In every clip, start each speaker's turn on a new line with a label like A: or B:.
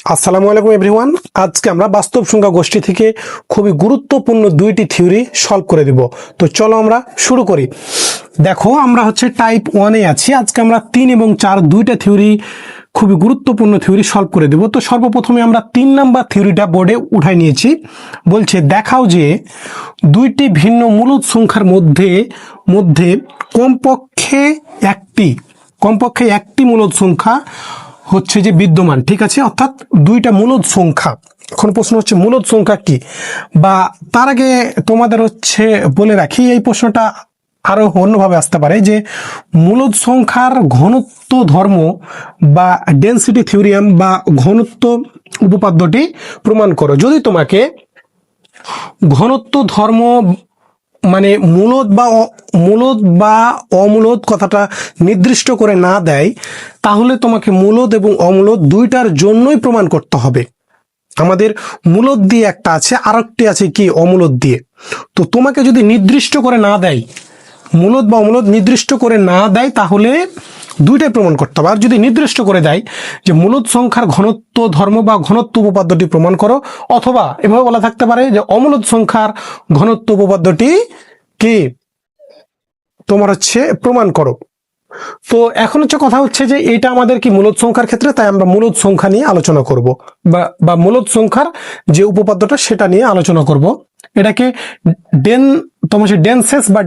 A: আসসালামু আলাইকুম এভরিওয়ান। আজকে আমরা বাস্তব সংখ্যা গোষ্ঠী থেকে খুবই গুরুত্বপূর্ণ দুইটি থিওরি সলভ করে দিব। তো চলো আমরা শুরু করি। দেখো, আমরা টাইপ 1-এ আছি। আজকে আমরা 3 এবং 4 দুইটা থিওরি, খুবই গুরুত্বপূর্ণ থিওরি সলভ করে দেব। তো সর্বপ্রথমে আমরা 3 নাম্বার থিওরিটা বোর্ডে উঠাই নিয়েছি। বলছে দেখাও যে দুইটি ভিন্ন মূলদ সংখ্যার মধ্যে মধ্যে কমপক্ষে একটি মূলদ সংখ্যা যে বিদ্যমান। ঠিক আছে, অর্থাৎ দুইটা মূলদ সংখ্যা। এখন প্রশ্ন মূলদ সংখ্যা কি, বা তার আগে তোমাদের বলে রাখি, এই প্রশ্নটা আরো অন্যভাবে আসতে পারে যে মূলদ সংখ্যার ঘনত্ব ধর্ম বা ডেনসিটি থিওরিয়াম বা ঘনত্ব উপপাদ্যটি প্রমাণ করো। যদি তোমাকে ঘনত্ব ধর্ম মানে মূলদ বা অমূলদ কথাটা নির্দিষ্ট করে না দেয়, তাহলে তোমাকে মূলদ এবং অমূলদ দুইটার জন্যই প্রমাণ করতে হবে। আমাদের মূলদ দিয়ে একটা আছে, আরেকটি আছে কি অমূলদ দিয়ে। তো তোমাকে যদি নির্দিষ্ট করে না দেয়, মূলদ বা অমূলদ নির্দিষ্ট করে না দেয়, তাহলে দুইটাই প্রমাণ করতে হবে। আর যদি নির্দিষ্ট করে দেয় যে মূলদ সংখ্যার ঘনত্ব ধর্ম বা ঘনত্ব উপপাদ্যটি প্রমাণ করো, অথবা এভাবে বলা থাকতে পারে যে অমূলদ সংখ্যার ঘনত্ব উপপাদ্যটি কি তোমার প্রমাণ করো। তো এখন কথা যে এটা আমাদের কি মূলদ সংখ্যার ক্ষেত্রে, তাই আমরা মূলদ সংখ্যা নিয়ে আলোচনা করব, বা মূলদ সংখ্যার যে উপপাদ্যটা সেটা নিয়ে আলোচনা করব। এটাকে ডেনসেস বা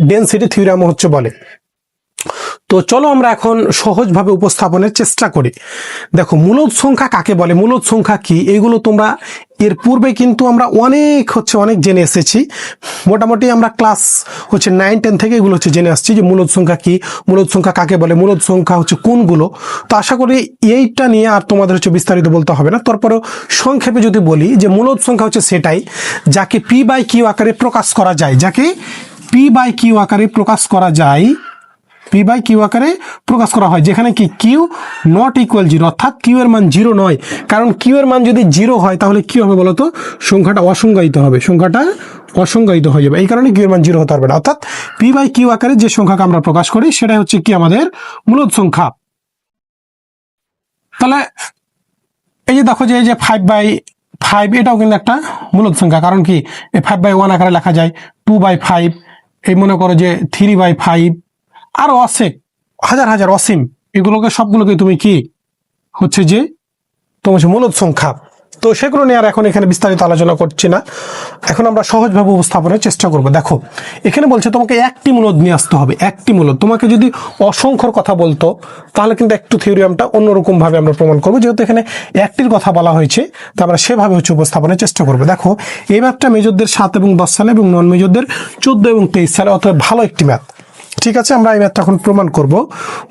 A: ডেনসিটি থিওরাম বলে। তো চলো আমরা এখন সহজভাবে উপস্থাপনের চেষ্টা করি। দেখো, মূলদ সংখ্যা কাকে বলে, মূলদ সংখ্যা কি, এইগুলো তোমরা এর পূর্বে কিন্তু আমরা অনেক জেনে এসেছি। মোটামুটি আমরা ক্লাস 9-10 থেকে এগুলো জেনে আসছি যে মূলদ সংখ্যা কি, মূলদ সংখ্যা কাকে বলে, মূলদ সংখ্যা কোনগুলো। তো আশা করি এইটা নিয়ে আর তোমাদের বিস্তারিত বলতে হবে না। তারপরেও সংক্ষেপে যদি বলি যে মূলদ সংখ্যা সেটাই যাকে পি বাই কিউ আকারে প্রকাশ করা যায়, পি বাই কিউ আকারে প্রকাশ করা হয়, যেখানে কি কিউ নট ইকুয়াল 0, অর্থাৎ কিউ এর মান 0 নয়। কারণ কিউ এর মান যদি 0 হয় তাহলে কি হবে বলতো, সংখ্যাটা অসংজ্ঞায়িত হয়ে যাবে। এই কারণে কিউ এর মান 0 হতে পারবে না। অর্থাৎ পি বাই কিউ আকারে যে সংখ্যাকে আমরা প্রকাশ করি সেটাই কি আমাদের মূলদ সংখ্যা। তাহলে এই যে দেখো যে 5/5 এটাও কিন্তু একটা মূলদ সংখ্যা। কারণ কি 5/1 আকারে লেখা যায়, 2/5, এই মনে করো যে 3/5, আরো হাজার অসীম, এগুলোকে সবগুলোকে তুমি কি যে তোমার মূলদ সংখ্যা। তো সেগুলো নিয়ে আর এখন এখানে বিস্তারিত আলোচনা করছি না। এখন আমরা সহজভাবে উপস্থাপনের চেষ্টা করব। দেখো, এখানে বলছে তোমাকে একটি মূলদ নিয়ে আসতে হবে, একটি মূলদ। তোমাকে যদি অসংখ্যর কথা বলতো তাহলে কিন্তু একটু থিওরিয়ামটা অন্যরকম ভাবে আমরা প্রমাণ করবো। যেহেতু এখানে একটির কথা বলা হয়েছে, তা আমরা সেভাবে উপস্থাপনের চেষ্টা করবো। দেখো, এই ম্যাথটা মেজরদের 7 এবং 10 সালে এবং নন মেজরদের 14 এবং 23 সালে, অর্থাৎ ভালো একটি ম্যাথ। ঠিক আছে, আমরা এই ম্যাথটা এখন প্রমাণ করব।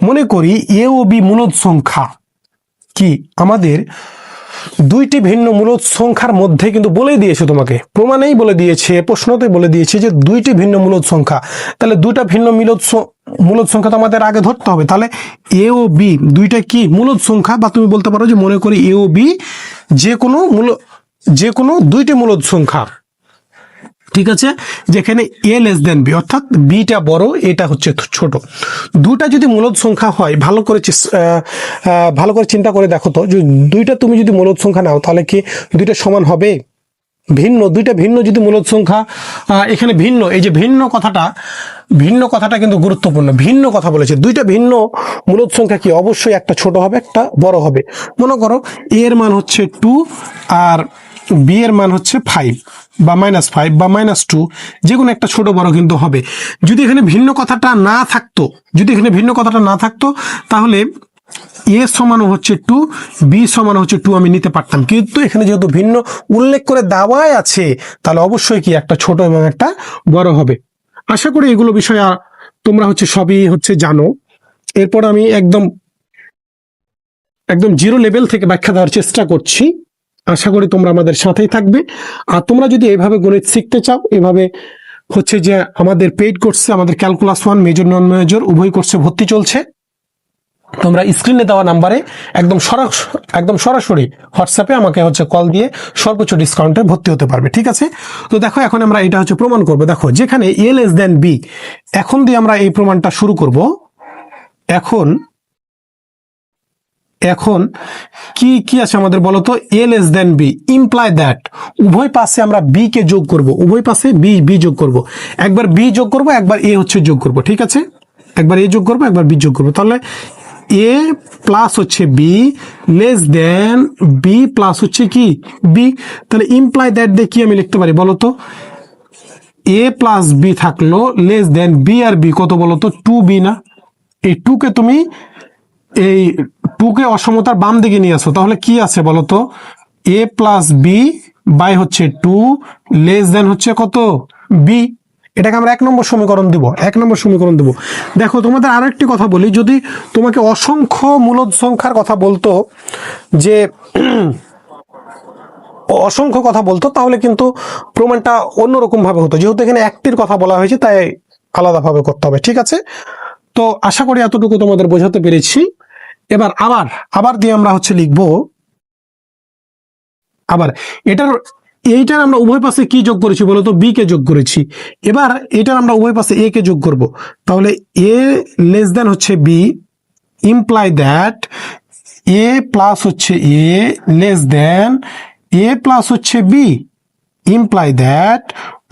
A: মনে করি এ ও বি মূলদ সংখ্যা কি, আমাদের দুইটি ভিন্ন মূলদ সংখ্যার মধ্যে কিন্তু বলে দিয়েছে, তোমাকে প্রমাণেই বলে দিয়েছে, প্রশ্নতেই বলে দিয়েছে যে দুইটি ভিন্ন মূলদ সংখ্যা। তাহলে দুইটা ভিন্ন মূলদ সংখ্যা তো আমাদের আগে ধরতে হবে। তাহলে এ ও বি দুইটা কি মূলদ সংখ্যা, বা তুমি বলতে পারো যে মনে করি এ ও বি যে কোনো দুইটি মূলদ সংখ্যা। ঠিক আছে, যেখানে এ লেস দেন বি, অর্থাৎ বিটা বড়, এটা ছোট। দুটা যদি মূলদ সংখ্যা হয়, ভালো করে চিন্তা করে দেখো তো, দুইটা তুমি যদি মূলদ সংখ্যা নাও তাহলে কি দুইটা সমান হবে? দুইটা ভিন্ন যদি মূলদ সংখ্যা, এখানে ভিন্ন, এই যে ভিন্ন কথাটা কিন্তু গুরুত্বপূর্ণ। ভিন্ন কথা বলেছে, দুইটা ভিন্ন মূলদ সংখ্যা কি, অবশ্যই একটা ছোট হবে, একটা বড় হবে। মনে করো এ এর মান 2 আর বি এর মান 5 বা -5 বা -2, যে কোনো একটা ছোট বড় কিন্তু হবে। যদি এখানে ভিন্ন কথাটা না থাকতো তাহলে এ সমান 2, বি সমান 2 আমি নিতে পারতাম। কিন্তু এখানে যেহেতু ভিন্ন উল্লেখ করে দেওয়াই আছে, তাহলে অবশ্যই কি একটা ছোট এবং একটা বড় হবে। আশা করি এগুলো বিষয় তোমরা সবই জানো। এরপর আমি একদম জিরো লেভেল থেকে ব্যাখ্যা দেওয়ার চেষ্টা করছি। আশা করি তোমরা আমাদের সাথেই থাকবে। আর তোমরা যদি এইভাবে গণিত শিখতে চাও, এভাবে যে আমাদের পেইড কোর্সে, আমাদের ক্যালকুলাস 1 মেজর নন মেজর উভয় কোর্সে ভর্তি চলছে। তোমরা স্ক্রিনে দেওয়া নাম্বারে একদম সরাসরি হোয়াটসঅ্যাপে আমাকে কল দিয়ে সর্বোচ্চ ডিসকাউন্টে ভর্তি হতে পারবে। ঠিক আছে, তো দেখো এখন আমরা এটা প্রমাণ করব। দেখো, যেখানে এ লেস দেন বি, এখন দিয়ে আমরা এই প্রমাণটা শুরু করব। এখন এখন কি কি আছে আমাদের বলতো, A less then B imply that উভয় পাশে আমরা বি কে যোগ করব, উভয় পাশে বি বি যোগ করব, একবার বি যোগ করব একবার এ হচ্ছে যোগ করব, ঠিক আছে, একবার এ যোগ করব একবার বি যোগ করব, তাহলে এ প্লাস হচ্ছে বি লেস দেন বি প্লাস হচ্ছে কি বি, তাহলে ইমপ্লাই দ্যাট দিয়ে কি আমি লিখতে পারি বলতো, এ প্লাস বি থাকলো লেস দেন বি আর বি কত বলতো 2b না, এই 2 কে তুমি এই 2 কে অসমতার বাম দিকে নিয়ে আসো, তাহলে কি আছে বলতো, এ প্লাস বি বাই হচ্ছে 2 লেস দেন হচ্ছে কত বি, এটাকে আমরা 1 নম্বর সমীকরণ দিব, 1 নম্বর সমীকরণ দেব। দেখো তোমাদের আরো একটি কথা বলি, যদি তোমাকে অসংখ্য মূলদ সংখ্যার কথা বলতো, যে অসংখ্য কথা বলতো, তাহলে কিন্তু প্রমাণটা অন্যরকম ভাবে হতো, যেহেতু এখানে একটির কথা বলা হয়েছে তাই আলাদাভাবে করতে হবে, ঠিক আছে। তো আশা করি এতটুকু তোমাদের বোঝাতে পেরেছি। এবার আবার আবার দিয়ে আমরা হচ্ছে লিখবো, আবার এইটার আমরা উভয় পাশে কি যোগ করেছি বলতো, বি কে যোগ করেছি, এবার এটার আমরা উভয় পাশে এ কে যোগ করব, তাহলে এ লেস দেন হচ্ছে B imply that A plus হচ্ছে A less than A plus হচ্ছে B imply that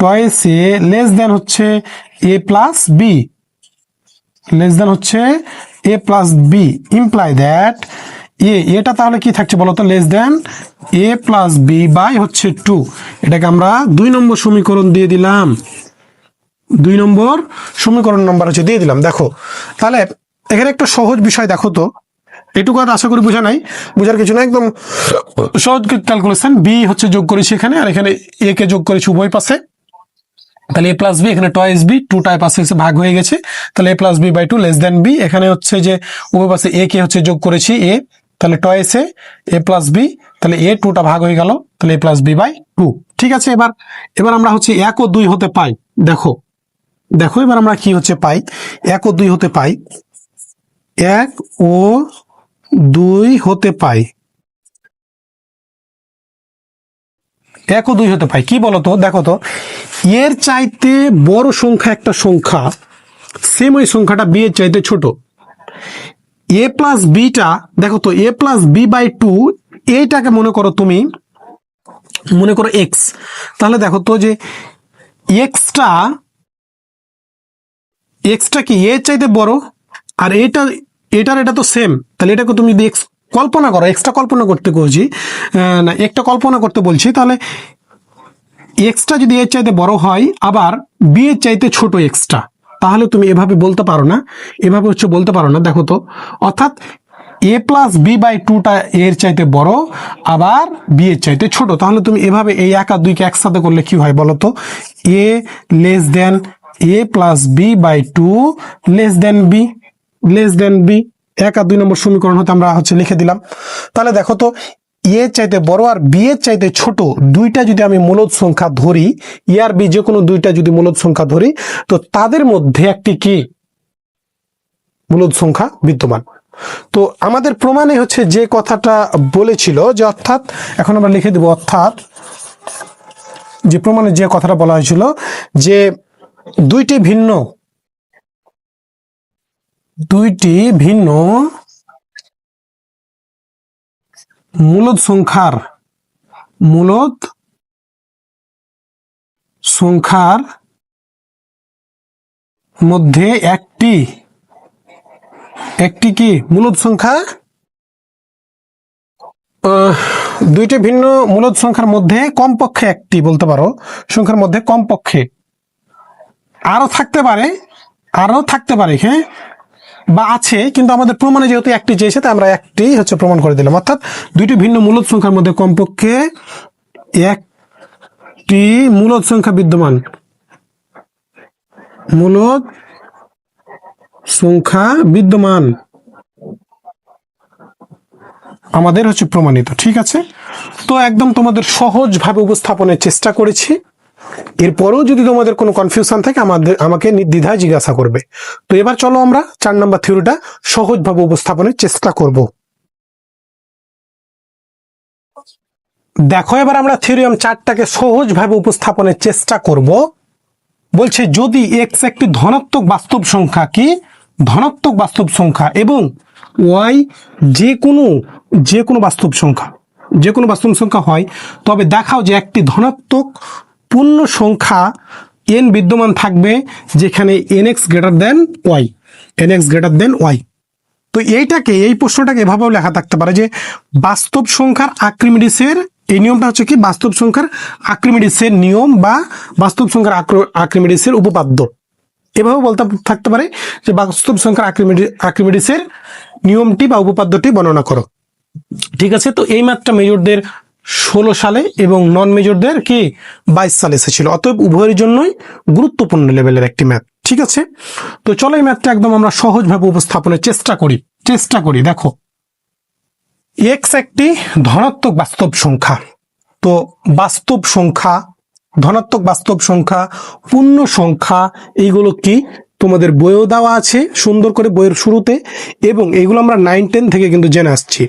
A: twice A less than হচ্ছে A plus B, less than হচ্ছে A plus B imply that এটা তাহলে কি থাকছে বলতো, less than A plus B by হচ্ছে 2, এটাকে আমরা 2 নম্বর সমীকরণ দিয়ে দিলাম, 2 নম্বর সমীকরণ নাম্বার হচ্ছে দিয়ে দিলাম। দেখো তাহলে এখানে একটা সহজ বিষয় দেখো তো, এটুকু আর আশা করি বোঝা নাই, বোঝার কিছু না, একদম সহজ ক্যালকুলেশন, বি হচ্ছে যোগ করেছি এখানে, আর এখানে এ কে যোগ করেছি উভয় পাশে, তাহলে এ প্লাস বি এখানে টয়েস বি 2 টাই পাশে এসে ভাগ হয়ে গেছে, তাহলে A plus B by 2 less then B, এখানে হচ্ছে যে উভয় পাশে এ কে হচ্ছে যোগ করেছি এ, তাহলে টয়েস এ প্লাস বি, তাহলে এ 2টা ভাগ হয়ে গেল, তাহলে এ প্লাস বি বাই 2, ঠিক আছে। এবার এবার আমরা হচ্ছে 1 ও 2 হতে পাই, দেখো দেখো এবার আমরা কি হচ্ছে পাই, 1 ও 2 হতে পাই, 1 ও 2 হতে পাই, 1 ও 2 হতে পাই, কি বলতো, দেখো তো এর চাইতে বড় সংখ্যা একটা সংখ্যা, সেম ওই সংখ্যাটা বি এর চাইতে ছোট, এ প্লাস বিটা দেখো তো, এ প্লাস বি বাই 2 এইটাকে মনে করো তুমি, মনে করো এক্স, তাহলে দেখো তো যে এক্সটা কি এর চাইতে বড়, আর এটা তো সেম, তাহলে এটাকে তুমি যদি এক্স কল্পনা করো, এক্সটা কল্পনা করতে বলছি না, একটা কল্পনা করতে বলছি, তাহলে এক্সটা যদি এর চাইতে বড় হয় আবার বি এর চাইতে ছোট এক্সটা, তাহলে তুমি এভাবে বলতে পারো না, এভাবে হচ্ছে বলতে পারো না, দেখো তো, অর্থাৎ এ প্লাস বি বাই 2টা এর চাইতে বড় আবার বি এর চাইতে ছোট, তাহলে তুমি এভাবে এই 1 আর 2 কে একসাথে করলে কি হয় বলতো, A less than A plus B by 2 less then B, less then B, 1 আর 2 নম্বর সমীকরণ হতে আমরা হচ্ছে লিখে দিলাম। তাহলে দেখো তো এর চাইতে বড় আর বি এর চাইতে ছোট দুইটা যদি আমি মূলদ সংখ্যা ধরি, এ আর বি যে কোনো দুইটা যদি মূলদ সংখ্যা ধরি, তো তাদের মধ্যে একটি কি মূলদ সংখ্যা বিদ্যমান। তো আমাদের প্রমাণে হচ্ছে যে কথাটা বলেছিল যে, অর্থাৎ এখন আমরা লিখে দেব, অর্থাৎ যে প্রমাণে যে কথাটা বলা হয়েছিল যে দুইটি ভিন্ন মূলদ সংখ্যার মধ্যে একটি কি মূলদ সংখ্যা, দুইটি ভিন্ন মূলদ সংখ্যার মধ্যে কমপক্ষে একটি, বলতে পারো সংখ্যার মধ্যে কমপক্ষে, আরো থাকতে পারে হ্যাঁ, বা আছে, কিন্তু আমাদের প্রমাণে যেহেতু একটি চেয়েছে তাই আমরা একটি হচ্ছে প্রমাণ করে দিলাম, অর্থাৎ দুইটি ভিন্ন মূলদ সংখ্যার মধ্যে কমপক্ষে একটি মূলদ সংখ্যা বিদ্যমান, মূলদ সংখ্যা বিদ্যমান আমাদের হচ্ছে প্রমাণিত, ঠিক আছে। তো একদম তোমাদের সহজভাবে উপস্থাপনের চেষ্টা করেছি, এরপরেও যদি তোমাদের কোনো কনফিউশন থাকে আমাকে নির্দ্বিধায় জিজ্ঞাসা করবে। তো এবার চলো আমরা 4 নম্বর থিওরিটা সহজভাবে উপস্থাপনের চেষ্টা করব। দেখো এবার আমরা থিওরিয়াম 4টাকে সহজভাবে উপস্থাপনের চেষ্টা করব। বলছে যদি এক্স একটি ধনাত্মক বাস্তব সংখ্যা, কি ধনাত্মক বাস্তব সংখ্যা, এবং ওয়াই যে কোনো বাস্তব সংখ্যা হয়, তবে দেখাও যে একটি ধনাত্মক পূর্ণ সংখ্যা n বিদ্যমান থাকবে যেখানে nx গ্রেটার দেন ওয়াই। তো এই প্রশ্নটাকে এভাবেও লেখা থাকতে পারে যে বাস্তব সংখ্যার আর্কিমিডিসের এই নিয়মটা হচ্ছে কি, বাস্তব সংখ্যার আর্কিমিডিসের নিয়ম বা বাস্তব সংখ্যার আর্কিমিডিসের উপপাদ্য। এভাবে বলতে থাকতে পারে যে বাস্তব সংখ্যার আর্কিমিডিসের নিয়মটি বা উপপাদ্যটি বর্ণনা করো। ঠিক আছে, তো এই ম্যাথটা মেজরদের 16 সালে এবং নন মেজরদের কি 22 সালে এসেছিল, অতএব উভয়ের জন্যই গুরুত্বপূর্ণ লেভেলের একটি ম্যাথ। ঠিক আছে, তো চলো এই ম্যাথটা একদম আমরা সহজভাবে উপস্থাপনের চেষ্টা করি। দেখো, এক্স একটি ধনাত্মক বাস্তব সংখ্যা। তো বাস্তব সংখ্যা, ধনাত্মক বাস্তব সংখ্যা, পূর্ণ সংখ্যা, এইগুলো কি তোমাদের বইও দেওয়া আছে সুন্দর করে বইয়ের শুরুতে, এবং এইগুলো আমরা 9-10 থেকে কিন্তু জেনে আসছি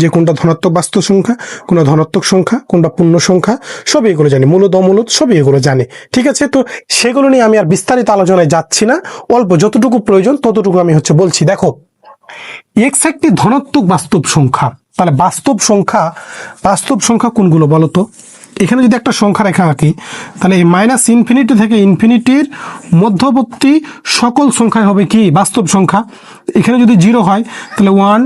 A: যে কোনটা ধনাত্মক বাস্তব সংখ্যা, কোনটা ধনাত্মক সংখ্যা, কোনটা পূর্ণ সংখ্যা, সবই এগুলো জানি, মূলদ অমূলদ সবই এগুলো জানে। ঠিক আছে, তো সেগুলো নিয়ে আমি আর বিস্তারিত আলোচনায় যাচ্ছি না, অল্প যতটুকু প্রয়োজন ততটুকু আমি বলছি। দেখো, এক্স একটি ধনাত্মক বাস্তব সংখ্যা, তাহলে বাস্তব সংখ্যা কোনগুলো বলো তো? এখানে যদি একটা সংখ্যা রেখা আঁকি, তাহলে এই -ইনফিনিটি থেকে ইনফিনিটির মধ্যবর্তী সকল সংখ্যায় হবে কি বাস্তব সংখ্যা। এখানে যদি 0 হয় তাহলে 1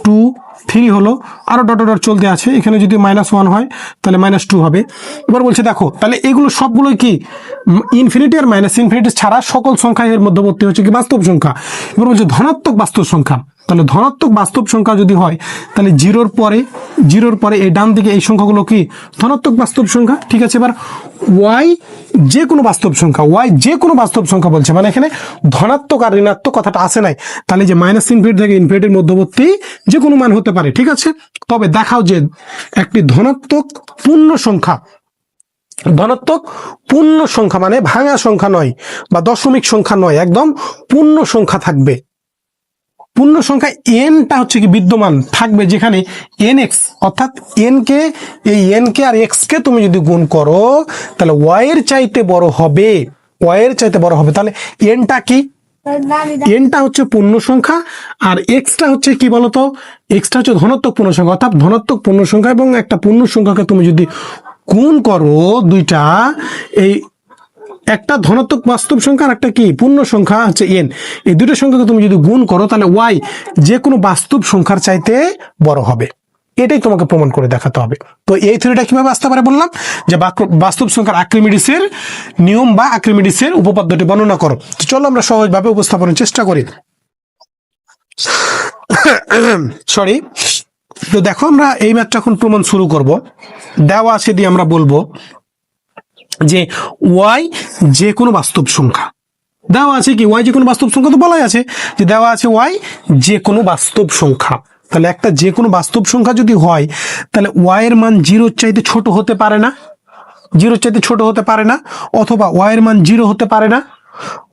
A: 2 3 হলো, আরো ডট ডট চলতে আছে। এখানে যদি -1 হয় তাহলে -2 হবে। এবার বলছে দেখো, তাহলে এগুলো সবগুলোই কি ইনফিনিটি আর ইনফিনিটি ছাড়া সকল সংখ্যা এর মধ্যবর্তী হচ্ছে কি বাস্তব সংখ্যা। এবার বলছে ধনাত্মক বাস্তব সংখ্যা, তাহলে ধনাত্মক বাস্তব সংখ্যা যদি হয় তাহলে জিরোর পরে এই ডান দিকে এই সংখ্যাগুলো কি ধনাত্মক বাস্তব সংখ্যা। ঠিক আছে, এবার ওয়াই যে কোনো বাস্তব সংখ্যা বলছে, মানে এখানে ধনাত্মক আর ঋণাত্মক কথাটা আসে নাই, তাহলে যে -ইনফিনিটি থেকে ইনফিনিটির মধ্যবর্তী যে কোনো মান হতে পারে। ঠিক আছে, তবে দেখাও যে একটি ধনাত্মক পূর্ণ সংখ্যা মানে ভাঙা সংখ্যা নয় বা দশমিক সংখ্যা নয়, একদম পূর্ণ সংখ্যা থাকবে। পূর্ণ সংখ্যা এনটা হচ্ছে কি বিদ্যমান থাকবে যেখানে nx, অর্থাৎ এই n কে আর x কে তুমি যদি গুণ করো তাহলে y এর চাইতে বড় হবে, তাহলে nটা কি, nটা হচ্ছে পূর্ণ সংখ্যা আর xটা হচ্ছে কি বলতো, xটা হচ্ছে ধনাত্মক পূর্ণ সংখ্যা। অর্থাৎ ধনাত্মক পূর্ণ সংখ্যা এবং একটা পূর্ণ সংখ্যাকে তুমি যদি গুণ করো, দুইটা, এই একটা ধনাত্মক বাস্তব সংখ্যা আর একটা কি পূর্ণ সংখ্যা হচ্ছে n, এই দুটো সংখ্যাকে তুমি যদি গুণ করো তাহলে y যে কোনো বাস্তব সংখ্যার চাইতে বড় হবে। এটাই তোমাকে প্রমাণ করে দেখাতে হবে। তো এই থিওরিটা কিভাবে আসতে পারে বললাম, যে বাস্তব সংখ্যার আর্কিমিডিসের নিয়ম বা আর্কিমিডিসের উপপাদ্যটি বর্ণনা করো। তো চলো আমরা সহজভাবে উপস্থাপনের চেষ্টা করি। সরি, তো দেখো আমরা এই ম্যাথটা এখন প্রমাণ শুরু করব। দেওয়া আছে দিয়ে আমরা বলবো যে ওয়াই যে কোনো বাস্তব সংখ্যা, দেওয়া আছে কি ওয়াই যে কোনো বাস্তব সংখ্যা, তো বলাই আছে যে দেওয়া আছে ওয়াই যে কোনো বাস্তব সংখ্যা। তাহলে একটা যে কোনো বাস্তব সংখ্যা যদি হয় তাহলে ওয়াই এর মান 0 চাইতে ছোট হতে পারে না, অথবা ওয়াই এর মান 0 হতে পারে না,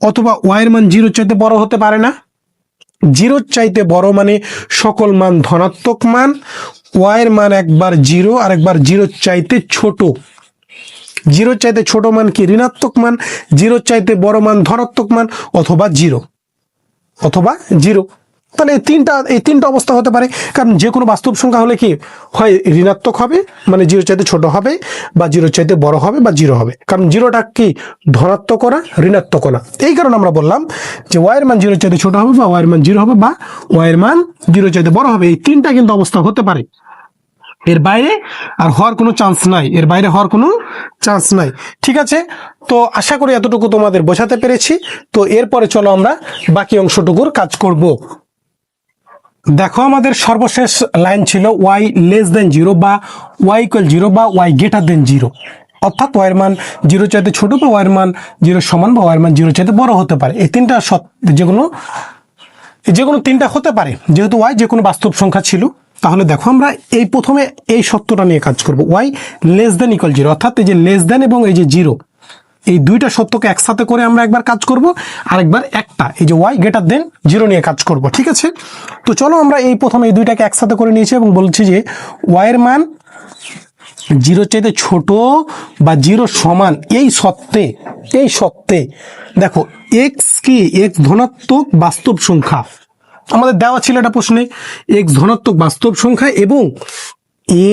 A: অথবা ওয়াই এর মান 0 চাইতে বড় হতে পারে না। 0 চাইতে বড় মানে সকল মান ধনাত্মক মান, ওয়াই এর মান একবার 0 আর একবার 0 চাইতে ছোট। 0 চাইতে ছোট মান কি ঋণাত্মক মান, 0 চাইতে বড় মান ধনাত্মক মান, অথবা 0। তাহলে এই তিনটা অবস্থা হতে পারে, কারণ যে কোনো বাস্তব সংখ্যা হলে কি হয় ঋণাত্মক হবে মানে 0 চাইতে ছোট হবে, বা 0 চাইতে বড় হবে, বা 0 হবে। কারণ 0টা কি ধনাত্মক না ঋণাত্মক না, এই কারণে আমরা বললাম যে ওয়াই এর মান 0 চাইতে ছোট হবে, বা ওয়াই এর মান 0 হবে, বা ওয়াই এর মান 0 চাইতে বড় হবে। এই তিনটা কিন্তু অবস্থা হতে পারে, এর বাইরে আর হওয়ার কোনো চান্স নাই। ঠিক আছে, তো আশা করি এতটুকু তোমাদের বোঝাতে পেরেছি। তো এরপরে চলো আমরা বাকি অংশটুকুর কাজ করব। দেখো, আমাদের সর্বশেষ লাইন ছিল y less than 0 বা y equal 0 বা y greater than 0, অর্থাৎ y এর মান 0 চাইতে ছোট, বা y এর মান 0 সমান, বা y এর মান 0 চাইতে বড় হতে পারে। এই তিনটা যেগুলো তিনটা হতে পারে, যেহেতু y যে কোনো বাস্তব সংখ্যা ছিল। তাহলে দেখো আমরা এই প্রথমে এই সত্যটা নিয়ে কাজ করব, y less than equal 0, অর্থাৎ এই যে লেস দেন এবং এই যে 0, এই দুইটা সত্যকে একসাথে করে আমরা একবার কাজ করব, আরেকবার একটা এই যে y greater than 0 নিয়ে কাজ করব। ঠিক আছে, তো চলো আমরা এই প্রথমে এই দুইটাকে একসাথে করে নিয়েছি এবং বলছি যে y এর মান 0 চাইতে ছোট বা 0 সমান এই সত্ত্বে দেখো x কি, x ধনাত্মক বাস্তব সংখ্যা, আমাদের দেওয়া ছিল এটা প্রশ্নে, এক্স ধনাত্মক বাস্তব সংখ্যা এবং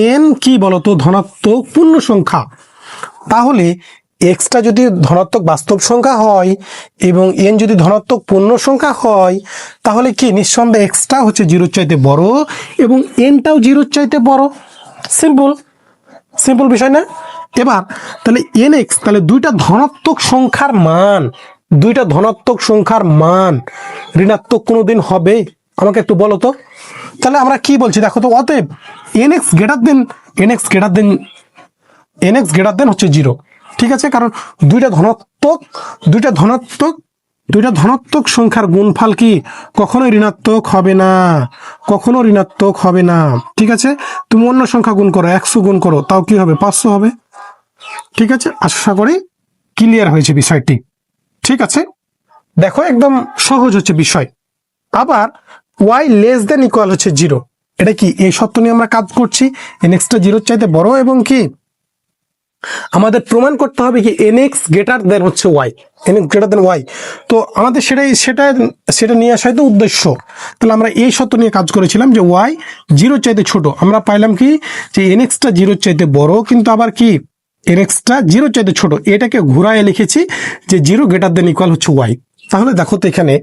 A: এন কি বলতো ধনাত্মক পূর্ণ সংখ্যা। তাহলে এক্সটা যদি ধনাত্মক বাস্তব সংখ্যা হয় এবং এন যদি ধনাত্মক পূর্ণ সংখ্যা হয়, তাহলে কি নিঃসন্দেহে এক্সটা হচ্ছে জিরোর চাইতে বড় এবং এনটাও জিরোর চাইতে বড়। সিম্পল সিম্পল বিষয় না? এবার তাহলে এন এক্স, তাহলে দুইটা ধনাত্মক সংখ্যার মান, দুইটা ধনাত্মক সংখ্যার মান ঋণাত্মক কোনোদিন হবে? আমাকে একটু বলো তো। তাহলে আমরা কি বলছি দেখো তো, অতএব N X greater than n X greater than হচ্ছে জিরো। ঠিক আছে, কারণ দুইটা ধনাত্মক সংখ্যার গুণফল কি কখনোই ঋণাত্মক হবে না, কখনো ঋণাত্মক হবে না। ঠিক আছে, তুমি অন্য সংখ্যা গুণ করো, 100 গুণ করো, তাও কি হবে? 500 হবে। ঠিক আছে, আশা করি ক্লিয়ার হয়েছে বিষয়টি। ঠিক আছে, দেখো একদম সহজ হচ্ছে বিষয়। আবার ওয়াই লেস দেন ইকুয়াল হচ্ছে জিরো, এটা কি এই সত্য নিয়ে আমরা কাজ করছি, এন এক্সটা জিরোর চাইতে বড় এবং কি আমাদের প্রমাণ করতে হবে কি এন এক্স গ্রেটার দেন হচ্ছে Y, N X greater than Y. তো আমাদের সেটা নিয়ে আসাই তো উদ্দেশ্য। তাহলে আমরা এই সত্য নিয়ে কাজ করেছিলাম যে ওয়াই জিরোর চাইতে ছোট, আমরা পাইলাম কি যে এন এক্সটা জিরোর চাইতে বড় কিন্তু আবার কি এন এক্সটা জিরোর চাইতে ছোট, এটাকে ঘুরায় লিখেছি যে জিরো গ্রেটার দেন ইকুয়াল হচ্ছে ওয়াই। তাহলে দেখো তো এখানে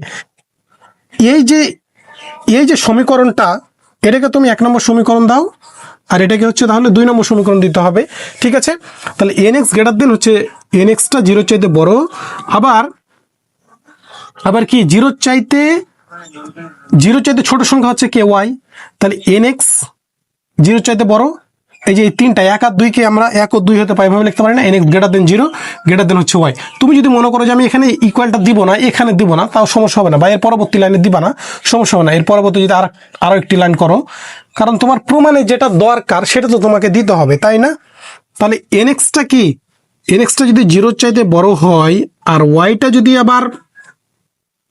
A: এই যে সমীকরণটা, এটাকে তুমি 1 নম্বর সমীকরণ দাও আর এটাকে হচ্ছে তাহলে 2 নম্বর সমীকরণ দিতে হবে। ঠিক আছে, তাহলে এন এক্স গ্রেটার দেন হচ্ছে এন এক্সটা জিরোর চাইতে বড়, আবার কি জিরোর চাইতে ছোট সংখ্যা হচ্ছে কে ওয়াই। তাহলে এন এক্স জিরোর চাইতে বড়, এই যে এই তিনটা 1 আর 2 কে আমরা 1 ও 2 হতে পাই ভাবে লিখতে পারি না, এন এক্স গ্রেটার দেন জিরো গ্রেটার দেন হচ্ছে ওয়াই। তুমি যদি মনে করো যে আমি এখানে ইকুয়ালটা দিব না, এখানে দিব না, তাও সমস্যা হবে না, বা এর পরবর্তী লাইনে দিবা না, সমস্যা হবে না। এর পরবর্তী যদি আরো একটি লাইন করো, কারণ তোমার প্রমাণে যেটা দরকার সেটা তো তোমাকে দিতে হবে, তাই না? তাহলে এন এক্সটা কি, এন এক্সটা যদি জিরোর চাইতে বড় হয় আর ওয়াইটা যদি আবার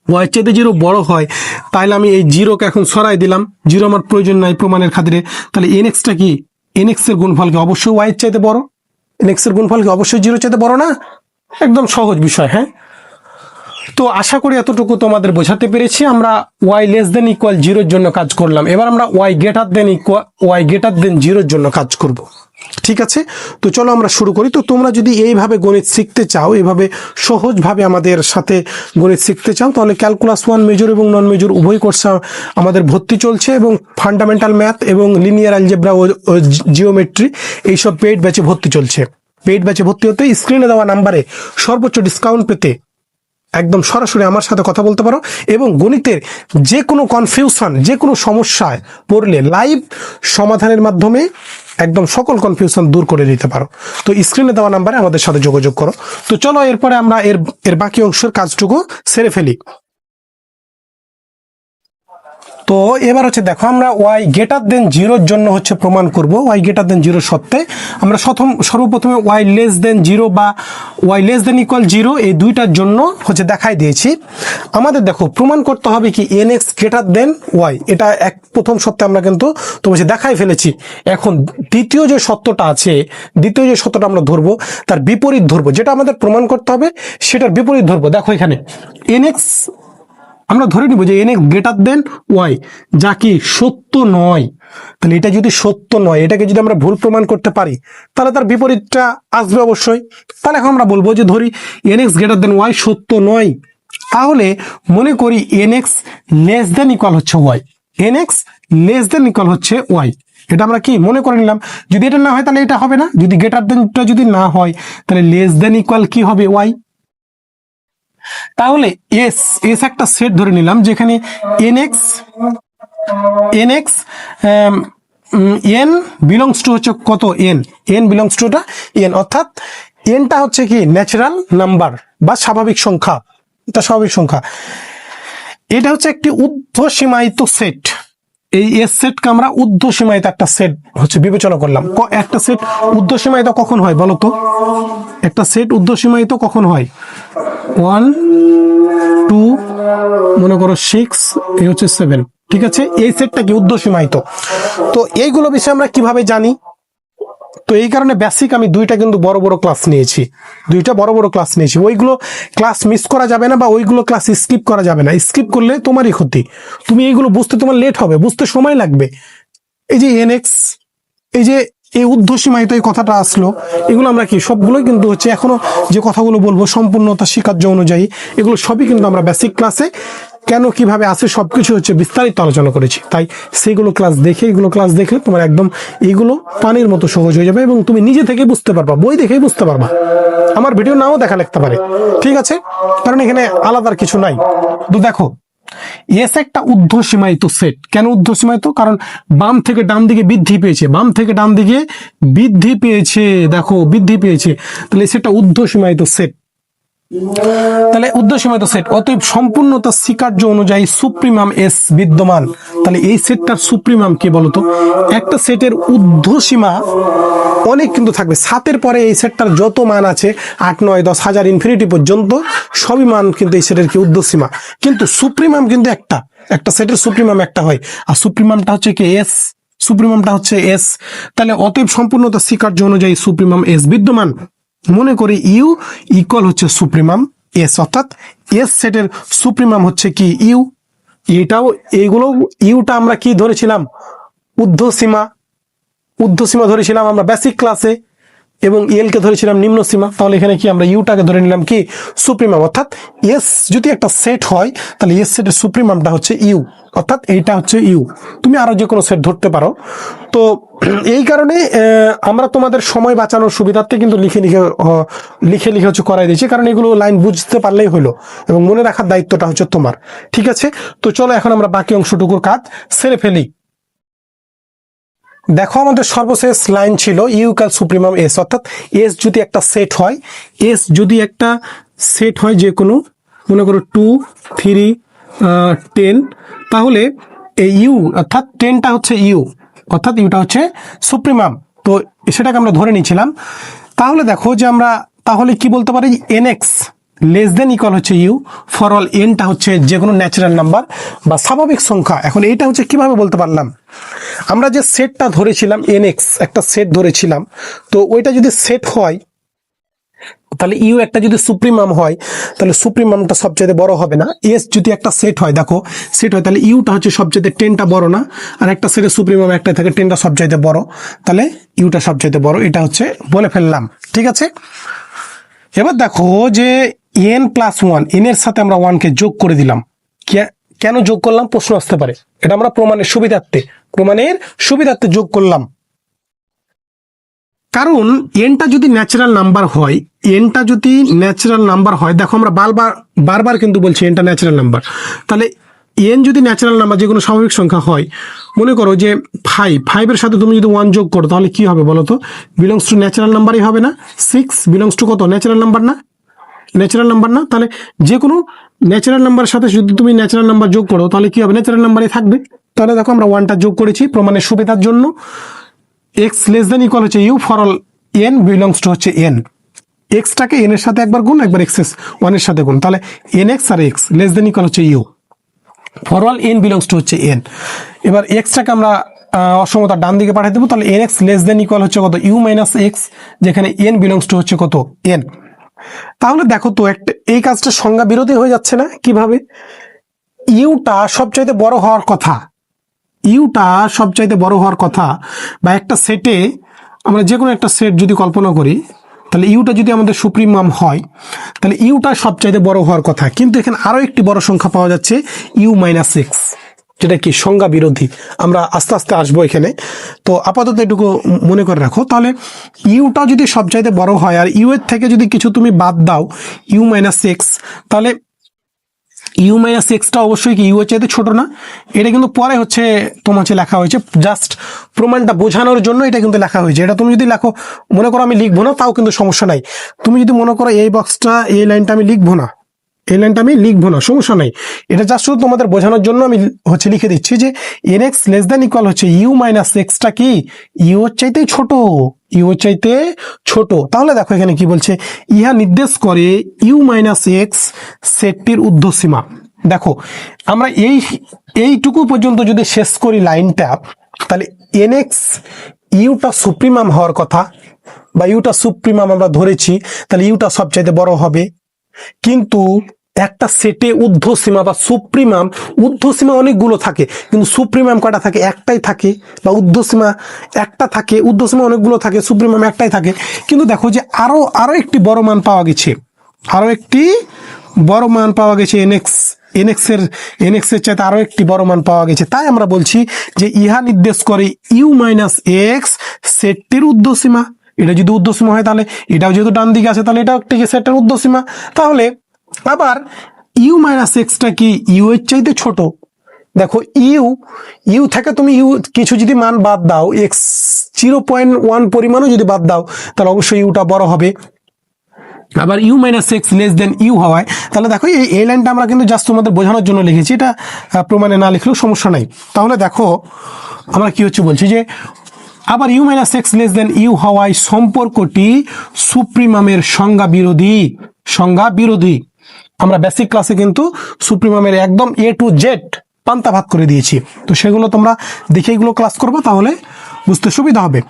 A: ওয়াই চাইতে জিরো বড় হয়, তাহলে আমি এই জিরোকে এখন সরাই দিলাম, জিরো আমার প্রয়োজন নাই প্রমাণের খাতিরে। তাহলে এন এক্সটা কি, এন এক্স এর গুণফলকে অবশ্যই ওয়াই চাইতে বড়, এন এক্স এর গুণফলকে অবশ্যই জিরো চাইতে বড় না? একদম সহজ বিষয়। হ্যাঁ, তো আশা করি এতটুকু তোমাদের বোঝাতে পেরেছি। আমরা ওয়াই লেস দেন ইকুয়াল জিরোর জন্য কাজ করলাম, এবার আমরা ওয়াই গ্রেটার দেন জিরোর জন্য কাজ করব। ঠিক আছে, তো চলো আমরা শুরু করি। তো তোমরা যদি এইভাবে গণিত শিখতে চাও, এইভাবে সহজভাবে আমাদের সাথে গণিত শিখতে চাও, তাহলে ক্যালকুলাস 1 মেজর এবং নন মেজর উভয় কোর্স আমাদের ভর্তি চলছে, এবং ফান্ডামেন্টাল ম্যাথ এবং লিনিয়ার অ্যালজেব্রা ও জিওমেট্রি এইসব পেইড ব্যাচে ভর্তি চলছে। পেইড ব্যাচে ভর্তি হতে স্ক্রিনে দেওয়া নাম্বারে সর্বোচ্চ ডিসকাউন্ট পেতে একদম সরাসরি আমার সাথে কথা বলতে পারো, এবং গণিতের যে কোনো কনফিউশন, যে কোনো সমস্যায় পড়লে লাইভ সমাধানের মাধ্যমে একদম সকল কনফিউশন দূর করে নিতে পারো। তো স্ক্রিনে দেওয়া নাম্বারে আমাদের সাথে যোগাযোগ করো। তো চলো এরপরে আমরা এর বাকি অংশের কাজটুকু সেরে ফেলি। তো এবার হচ্ছে দেখো, আমরা ওয়াই গ্রেটার দেন জিরোর জন্য হচ্ছে প্রমাণ করব ওয়াই গ্রেটার দেন জিরোর সত্ত্বে। আমরা সর্বপ্রথমে ওয়াই লেস দেন জিরো বা Y less than equal zero এই দুইটার জন্য হচ্ছে দেখাই দিয়েছি। আমাদের দেখো প্রমাণ করতে হবে কি N X greater than Y, এটা প্রথম সত্ত্বে আমরা কিন্তু তোমাকে দেখাই ফেলেছি। এখন দ্বিতীয় যে সত্যটা আছে, দ্বিতীয় যে সত্যটা আমরা ধরবো তার বিপরীত ধরবো, যেটা আমাদের প্রমাণ করতে হবে সেটার বিপরীত ধরবো। দেখো এখানে এন এক্স আমরা ধরে নিব যে N X greater than Y, যা কি সত্য নয়। তাহলে এটা যদি সত্য নয়, এটাকে যদি আমরা ভুল প্রমাণ করতে পারি, তাহলে তার বিপরীতটা আসবে অবশ্যই। তাহলে এখন আমরা বলবো যে ধরি N X greater than Y সত্য নয়, তাহলে মনে করি N X less than equal হচ্ছে Y, N X less than equal হচ্ছে ওয়াই। এটা আমরা কি মনে করে নিলাম। যদি এটা না হয় তাহলে এটা হবে না, যদি গ্রেটার দেনটা যদি না হয় তাহলে লেস দেন ইকুয়াল কি হবে ওয়াই। তাহলে এস একটা সেট ধরে নিলাম, যেখানে N x N belongs to হচ্ছে কত, এন বিলংস টু এন, অর্থাৎ এনটা হচ্ছে কি ন্যাচারাল নাম্বার বা স্বাভাবিক সংখ্যা, এটা স্বাভাবিক সংখ্যা। এটা হচ্ছে একটি ঊর্ধ্বসীমায়িত সেট। এই এস সেটকে আমরা ঊর্ধ্বসীমায়িত একটা সেট হচ্ছে বিবেচনা করলাম। একটা সেট ঊর্ধ্বসীমায়িত কখন হয় বলো তো? একটা সেট ঊর্ধ্বসীমায়িত কখন হয়? 1 2 মনে করো 6, এই হচ্ছে 7। ঠিক আছে, এই সেটটা কি ঊর্ধ্বসীমায়িত। তো এইগুলো বিষয়ে আমরা কিভাবে জানি? তো এই কারণে বেসিক আমি দুইটা কিন্তু বড় বড় ক্লাস নিয়েছি, ওইগুলো ক্লাস মিস করা যাবে না, বা ওইগুলো ক্লাস স্কিপ করা যাবে না। স্কিপ করলে তোমারই ক্ষতি, তুমি এইগুলো বুঝতে তোমার লেট হবে, বুঝতে সময় লাগবে। এই যে এনএক্স, এই যে এই ঊর্ধ্বসীমায়িত এই কথাটা আসলো, এগুলো আমরা কি সবগুলোই কিন্তু হচ্ছে এখনো যে কথাগুলো বলবো সম্পূর্ণতা স্বীকার্য অনুযায়ী, এগুলো সবই কিন্তু আমরা বেসিক ক্লাসে কেন কিভাবে আছে সবকিছু হচ্ছে বিস্তারিত আলোচনা করেছি। তাই সেইগুলো ক্লাস দেখে, এগুলো ক্লাস দেখলে তোমার একদম এইগুলো পানির মতো সহজ হয়ে যাবে এবং তুমি নিজে থেকে বুঝতে পারবা, বই দেখেই বুঝতে পারবা, আমার ভিডিও নাও দেখা লাগতে পারে, ঠিক আছে? কারণ এখানে আলাদার কিছু নাই। তো দেখো, এস একটা ঊর্ধ্বসীমায়িত সেট। কেন ঊর্ধ্বসীমায়িত? কারণ বাম থেকে ডান দিকে বৃদ্ধি পেয়েছে, দেখো বৃদ্ধি পেয়েছে, তাহলে সেটা ঊর্ধ্বসীমায়িত সেট। অতএব সম্পূর্ণতা স্বীকার্য অনুযায়ী সুপ্রিমাম এস বিদ্যমান। তাহলে এই সেটটার সুপ্রিমাম কি বলতো? একটা সেটের ঊর্ধ্বসীমা অনেক কিন্তু থাকবে, 7-এর পরে এই সেটটার যত মান আছে 8, 9, 10, 1000 ইনফিনিটি পর্যন্ত সবই মান কিন্তু এই সেটের কি ঊর্ধ্বসীমা। কিন্তু সুপ্রিমাম কিন্তু একটা সেটের সুপ্রিমাম একটা হয়, আর সুপ্রিমামটা হচ্ছে কি এস, তাহলে অতএব সম্পূর্ণতা স্বীকার্য অনুযায়ী সুপ্রিমাম এস বিদ্যমান। মনে করি ইউ ইকুয়াল হচ্ছে সুপ্রিমাম এস, অর্থাৎ এস সেটের সুপ্রিমাম হচ্ছে কি ইউ। এইগুলো ইউটা আমরা কি ধরেছিলাম? ঊর্ধ্বসীমা ধরেছিলাম আমরা বেসিক ক্লাসে, এবং এল কে ধরেছিলাম নিম্ন সীমা। তাহলে এখানে কি আমরা ইউটাকে ধরে নিলাম কি সুপ্রিমাম, অর্থাৎ এস যদি একটা সেট হয় তাহলে এস সেটের সুপ্রিমামটা হচ্ছে ইউ, অর্থাৎ এইটা হচ্ছে ইউ। তুমি আরো যে কোনো সেট ধরতে পারো। তো এই কারণে আমরা তোমাদের সময় বাঁচানোর সুবিধার্থে কিন্তু লিখে হচ্ছে করাই দিয়েছি, কারণ এগুলো লাইন বুঝতে পারলেই হলো এবং মনে রাখার দায়িত্বটা হচ্ছে তোমার, ঠিক আছে? তো চলো এখন আমরা বাকি অংশটুকুর কাজ সেরে ফেলি। দেখো, আমাদের সর্বশেষ লাইন ছিল ইউ ইকুয়াল সুপ্রিমাম এস, অর্থাৎ এস যদি একটা সেট হয়, যে কোনো মনে করো 2, 3, 10, তাহলে এই ইউ অর্থাৎ 10টা হচ্ছে ইউ, অর্থাৎ ইউটা হচ্ছে সুপ্রিমাম। তো সেটাকে আমরা ধরে নিয়েছিলাম। তাহলে দেখো যে আমরা তাহলে কি বলতে পারি, এনএক্স লেস দেন ইকুয়াল হচ্ছে ইউ ফর অল এনটা হচ্ছে যে কোনো ন্যাচারাল নাম্বার বা স্বাভাবিক সংখ্যা। এখন এইটা হচ্ছে কিভাবে বলতে পারলাম? আমরা যে সেটটা ধরেছিলাম এনএক্স, একটা সেট ধরেছিলাম, তো ওইটা যদি সেট হয় তাহলে ইউ একটা যদি সুপ্রিমাম হয় তাহলে সুপ্রিমামটা সবচেয়ে বড় হবে না। এস যদি একটা সেট হয়, দেখো সেট হয়, তাহলে ইউটা হচ্ছে সবচেয়ে 10টা বড় না, আর একটা সেটের সুপ্রিমাম একটা থাকে 10টা সবচেয়ে বড়, তাহলে ইউটা সবচেয়ে বড়। এটা হচ্ছে বলে ফেললাম, ঠিক আছে? এবার দেখো যে n+1, এন এর সাথে আমরা 1 কে যোগ করে দিলাম। কেন যোগ করলাম প্রশ্ন আসতে পারে, এটা আমরা প্রমাণের সুবিধার্থে যোগ করলাম। কারণ এনটা যদি ন্যাচারাল নাম্বার হয়, দেখো আমরা বারবার কিন্তু বলছি এনটা ন্যাচারাল নাম্বার। তাহলে এন যদি ন্যাচারাল নাম্বার যে কোনো স্বাভাবিক সংখ্যা হয়, মনে করো যে 5 এর সাথে তুমি যদি 1 যোগ করো তাহলে কি হবে বলো তো? বিলংস টু ন্যাচারাল নাম্বারই হবে না? 6 বিলংস টু কত? ন্যাচারাল নাম্বার না? তাহলে যে কোনো ন্যাচারাল নাম্বারের সাথে যদি তুমি ন্যাচারাল নাম্বার যোগ করো তাহলে কি হবে? ন্যাচারাল নাম্বারই থাকবে। তাহলে দেখো আমরা 1টা যোগ করেছি প্রমাণের সুবিধার জন্য। এক্স লেস দেন ইকুয়াল হচ্ছে U for all N belongs to হচ্ছে এন। এক্সটাকে এন এর সাথে একবার গুণ, একবার এক্স 1 এর সাথে গুণ, তাহলে এন এক্স আর এক্স লেস দেন ইকুয়াল হচ্ছে U for all N belongs to হচ্ছে এন। এবার এক্সটাকে আমরা অসমতার ডান দিকে পাঠিয়ে দেবো, তাহলে N X less than equal হচ্ছে কত? ইউ মাইনাস এক্স, যেখানে এন বিলংস টু হচ্ছে কত? এন। তাহলে দেখো তো এই কাজটা সংজ্ঞা বিরোধী হয়ে যাচ্ছে না? কিভাবে? ইউটা সবচাইতে বড় হওয়ার কথা, বা একটা সেটে আমরা যে কোনো একটা সেট যদি কল্পনা করি, তাহলে ইউটা যদি আমাদের সুপ্রিমাম হয় তাহলে ইউটা সবচাইতে বড় হওয়ার কথা। কিন্তু এখানে আরো একটি বড় সংখ্যা পাওয়া যাচ্ছে ইউ মাইনাস এক্স, যেটা কি সংজ্ঞা বিরোধী। আমরা আস্তে আস্তে আসবো এখানে, তো আপাতত এটুকু মনে করে রাখো। তাহলে ইউটা যদি সবচাইতে বড় হয় আর ইউ এর থেকে যদি কিছু তুমি বাদ দাও, ইউ মাইনাস এক্স, তাহলে ইউ মাইনাস এক্সটা অবশ্যই কি ইউ এর চাইতে ছোট না? এটা কিন্তু পরে হচ্ছে তোমার লেখা হয়েছে, জাস্ট প্রমাণটা বোঝানোর জন্য এটা কিন্তু লেখা হয়েছে। এটা তুমি যদি লেখো, মনে করো আমি লিখবো না, তাও কিন্তু সমস্যা নাই। তুমি যদি মনে করো এই লাইনটা আমি লিখবো না, সমস্যা নাই। এটা জাস্ট শুধু তোমাদের বোঝানোর জন্য আমি হচ্ছে লিখে দিচ্ছি যে N X less than equal হচ্ছে ইউ মাইনাস এক্সটা কি ইউ এর চাইতে ছোট। তাহলে দেখো এখানে কি বলছে, ইহা নির্দেশ করে ইউ মাইনাস এক্স সেটটির ঊর্ধ্বসীমা। দেখো আমরা এইটুকু পর্যন্ত যদি শেষ করি লাইনটা, তাহলে এন এক্স ইউটা সুপ্রিমাম হওয়ার কথা, বা ইউটা সুপ্রিমাম আমরা ধরেছি, তাহলে ইউটা সবচাইতে বড় হবে। কিন্তু একটা সেটে ঊর্ধ্বসীমা বা সুপ্রিমাম, ঊর্ধ্বসীমা অনেকগুলো থাকে কিন্তু সুপ্রিমাম কয়টা থাকে? একটাই থাকে। বা ঊর্ধ্বসীমা একটা থাকে, ঊর্ধ্বসীমা অনেকগুলো থাকে, সুপ্রিমাম একটাই থাকে। কিন্তু দেখো যে আরো একটি বড় মান পাওয়া গেছে, আরো একটি বড় মান পাওয়া গেছে, এনএক্স এর চাইতে আরো একটি বড় মান পাওয়া গেছে। তাই আমরা বলছি যে ইহা নির্দেশ করে ইউ মাইনাস এক্স সেটটির ঊর্ধ্বসীমা। এটা যদি ঊর্ধ্বসীমা হয় তাহলে এটাও যেহেতু ডান দিকে আছে তাহলে এটাও একটি সেটের ঊর্ধ্বসীমা। তাহলে আবার ইউ মাইনাস এক্সটা কি ইউ এর চাইতে ছোট? দেখো ইউ থেকে তুমি ইউ কিছু যদি মান বাদ দাও, এক্স 0.1 পরিমাণও যদি বাদ দাও তাহলে অবশ্যই ইউটা বড় হবে। আবার U minus X less than U হওয়ায়, তাহলে দেখো এই লাইনটা আমরা কিন্তু জাস্ট তোমাদের বোঝানোর জন্য লিখেছি, এটা প্রমাণে না লিখলেও সমস্যা নাই। তাহলে দেখো আমরা কি হচ্ছে বলছি যে আবার U minus X less than U হওয়ায় সম্পর্কটি সুপ্রিমামের সংজ্ঞা বিরোধী। আমরা বেসিক ক্লাসে কিন্তু সুপ্রিমামের একদম এ টু জেড পান্তা ভাত করে দিয়েছি, তো সেগুলো তোমরা দেখে এগুলো ক্লাস করবে, তাহলে বুঝতে সুবিধা হবে।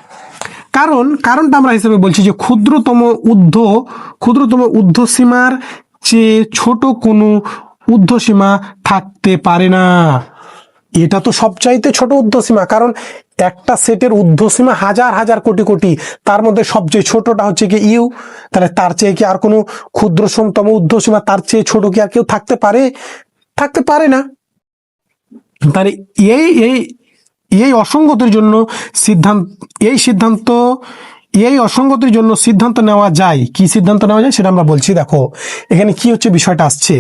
A: কারণটা আমরা হিসেবে বলছি যে ক্ষুদ্রতম ঊর্ধ্বসীমার চেয়ে ছোট কোনো ঊর্ধ্বসীমা থাকতে পারে না। এটা তো সবচাইতে ছোট ঊর্ধ্বসীমা, কারণ একটা সেটের ঊর্ধ্বসীমা হাজার হাজার কোটি কোটি, তার মধ্যে সবচেয়ে ছোটটা হচ্ছে কি ইউ। তাহলে তার চেয়ে কি আর কোনো ক্ষুদ্রতম ঊর্ধ্বসীমা, তার চেয়ে ছোট কি আর কেউ থাকতে পারে না। তাহলে এই অসঙ্গতির জন্য সিদ্ধান্ত নেওয়া যায়। কি সিদ্ধান্ত নেওয়া যায় সেটা আমরা বলছি। দেখো এখানে কি হচ্ছে বিষয়টা আসছে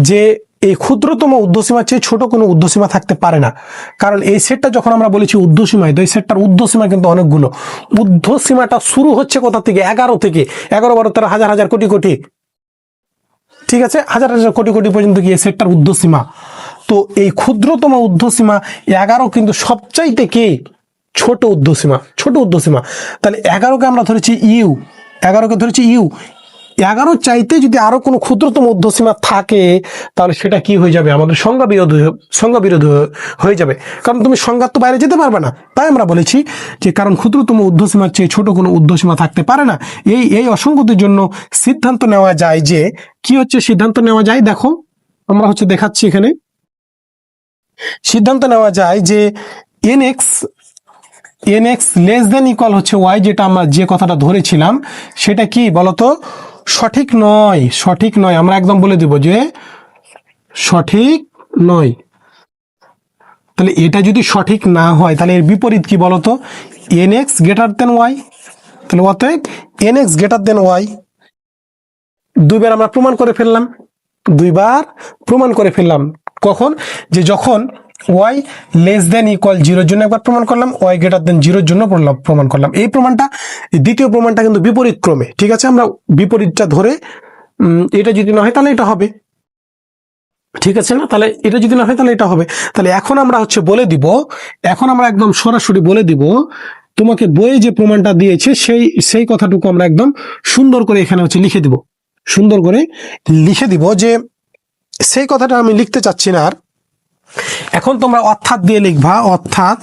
A: যে এই ক্ষুদ্রতম ঊর্ধ্বসীমার চেয়ে ছোট কোনো ঊর্ধ্বসীমা থাকতে পারে না। কারণ এই সেটটা যখন আমরা বলেছি ঊর্ধ্বসীমায়, তো এই সেটটার ঊর্ধ্বসীমা কিন্তু অনেকগুলো। ঊর্ধ্বসীমাটা শুরু হচ্ছে কোথা থেকে? 11 থেকে, 11 12 13 হাজার হাজার কোটি কোটি, ঠিক আছে, হাজার হাজার কোটি কোটি পর্যন্ত গিয়ে সেটটার ঊর্ধ্বসীমা। তো এই ক্ষুদ্রতম ঊর্ধ্বসীমা 11 কিন্তু সবচাইতে কি ছোট ঊর্ধ্বসীমা। তাহলে 11কে আমরা ধরেছি ইউ, 11 চাইতে যদি আরো কোনো ক্ষুদ্রতম ঊর্ধ্বসীমা থাকে তাহলে সেটা কি হয়ে যাবে? আমাদের সংজ্ঞা বিরোধী হয়ে যাবে, কারণ তুমি সংজ্ঞার তো বাইরে যেতে পারবে না। তাই আমরা বলেছি যে কারণ ক্ষুদ্রতম ঊর্ধ্বসীমার চেয়ে ছোট কোনো ঊর্ধ্বসীমা থাকতে পারে না। এই অসঙ্গতির জন্য সিদ্ধান্ত নেওয়া যায় যে কি হচ্ছে সিদ্ধান্ত নেওয়া যায়, দেখো আমরা দেখাচ্ছি এখানে। সিদ্ধান্ত নেওয়া যায় যে nx লেস দেন ইকুয়াল হচ্ছে y, যেটা আমরা যে কথাটা ধরেছিলাম সেটা কি বলতো? সঠিক নয়। আমরা একদম বলে দেব যে সঠিক নয়। তাহলে এটা যদি সঠিক না হয় তাহলে এর বিপরীত কি বলতো? nx greater than y। তাহলে অতএব nx গ্রেটার দেন y। দুইবার আমরা প্রমাণ করে ফেললাম। কখন? যে যখন y লেস দেন ইকুয়াল 0 জন্য একবার প্রমাণ করলাম, y গ্রেটার দেন 0 জন্য প্রমাণ করলাম। এই দ্বিতীয় প্রমাণটা কিন্তু বিপরীত ক্রমে, ঠিক আছে? আমরা বিপরীতটা ধরে এটা যদি না হয় তাহলে এটা হবে, ঠিক আছে না? তাহলে এটা যদি না হয় তাহলে এটা হবে। তাহলে এখন আমরা একদম সরাসরি বলে দিব, তোমাকে বইয়ে যে প্রমাণটা দিয়েছে সেই কথাটুকু আমরা একদম সুন্দর করে এখানে লিখে দিব যে সেই কথাটা আমি লিখতে চাচ্ছি না আর। এখন তোমরা অর্থাৎ দিয়ে লিখবা, অর্থাৎ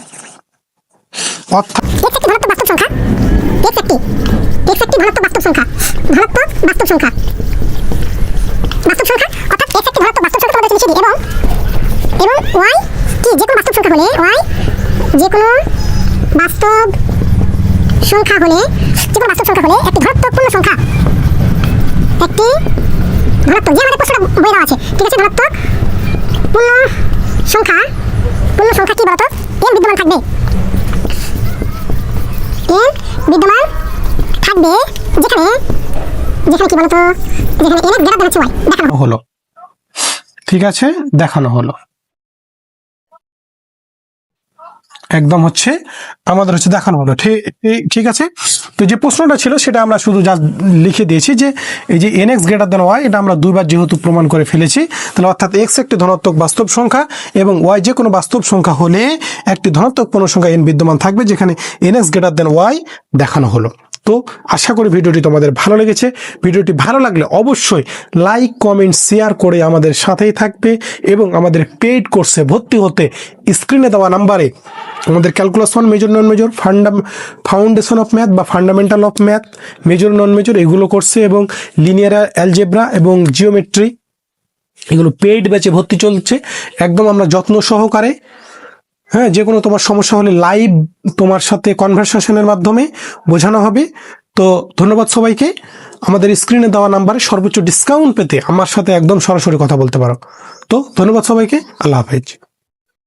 B: সংখ্যা হলে একটি ধনাত্মক পূর্ণ সংখ্যা, একটি ধনাত্মক, যে আমাদের প্রশ্নটা বই দেওয়া আছে, ঠিক আছে? ধনাত্মক পূর্ণ সংখ্যা কি বলতো? n বিদ্যমান থাকবে, যেখানে কি বলতো? যেখানে n গ্রেটার দেন হচ্ছে y দেখানো
A: হলো, ঠিক আছে? দেখানো হলো একদম আমাদের দেখানো হলো, ঠিক আছে? তো যে প্রশ্নটা ছিল সেটা আমরা শুধু জাস্ট লিখে দিয়েছি যে এই যে nx গ্রেটার দেন y, এটা আমরা দুইবার যেহেতু প্রমাণ করে ফেলেছি, তাহলে অর্থাৎ x একটি ধনাত্মক বাস্তব সংখ্যা এবং y যে কোনো বাস্তব সংখ্যা হলে একটি ধনাত্মক পূর্ণ সংখ্যা n বিদ্যমান থাকবে, যেখানে nx গ্রেটার দেন y দেখানো হলো। তো আশা করি ভিডিওটি তোমাদের ভালো লেগেছে। ভিডিওটি ভালো লাগলে অবশ্যই লাইক কমেন্ট শেয়ার করে আমাদের সাথেই থাকবে এবং আমাদের পেইড কোর্সে ভর্তি হতে স্ক্রিনে দেওয়া নাম্বারে আমাদের calculus 1 major non major, foundation of math বা fundamental of math, major non major এগুলো কোর্সে এবং লিনিয়ার অ্যালজেব্রা এবং জিওমেট্রি এগুলো পেইড ব্যাচে ভর্তি চলছে। একদম আমরা যত্ন সহকারে, হ্যাঁ, যে কোনো তোমার সমস্যা হলে লাইভ তোমার সাথে কনভারসেশনের মাধ্যমে বোঝানো হবে। তো ধন্যবাদ সবাইকে। আমাদের স্ক্রিনে দেওয়া নাম্বারে সর্বোচ্চ ডিসকাউন্ট পেতে আমার সাথে একদম সরাসরি কথা বলতে পারো। তো ধন্যবাদ সবাইকে, আল্লাহ হাফেজ।